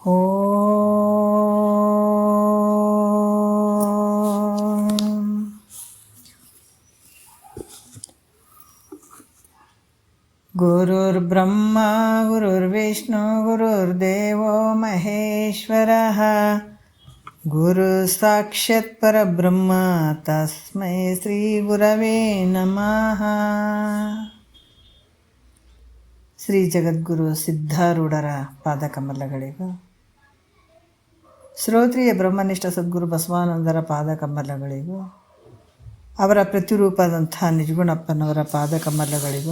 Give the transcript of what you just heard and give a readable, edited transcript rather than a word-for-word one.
ಓಂ. ಗುರುರ್ಬ್ರಹ್ಮ ಗುರುರ್ವಿಷ್ಣು ಗುರುರ್ದೇವೋ ಮಹೇಶ್ವರಃ ಗುರು ಸಾಕ್ಷಾತ್ ಪರಬ್ರಹ್ಮ ತಸ್ಮೈ ಶ್ರೀ ಗುರವೇ ನಮಃ. ಶ್ರೀ ಜಗದ್ಗುರು ಸಿದ್ಧಾರೂಢರ ಪಾದಕಮಲಗಳಿಗೂ, ಶ್ರೋತ್ರಿಯ ಬ್ರಹ್ಮನಿಷ್ಠ ಸದ್ಗುರು ಬಸವಾನಂದರ ಪಾದಕಮಲಗಳಿಗೂ, ಅವರ ಪ್ರತಿರೂಪದಂಥ ನಿಜಗುಣಪ್ಪನವರ ಪಾದಕಮಲಗಳಿಗೂ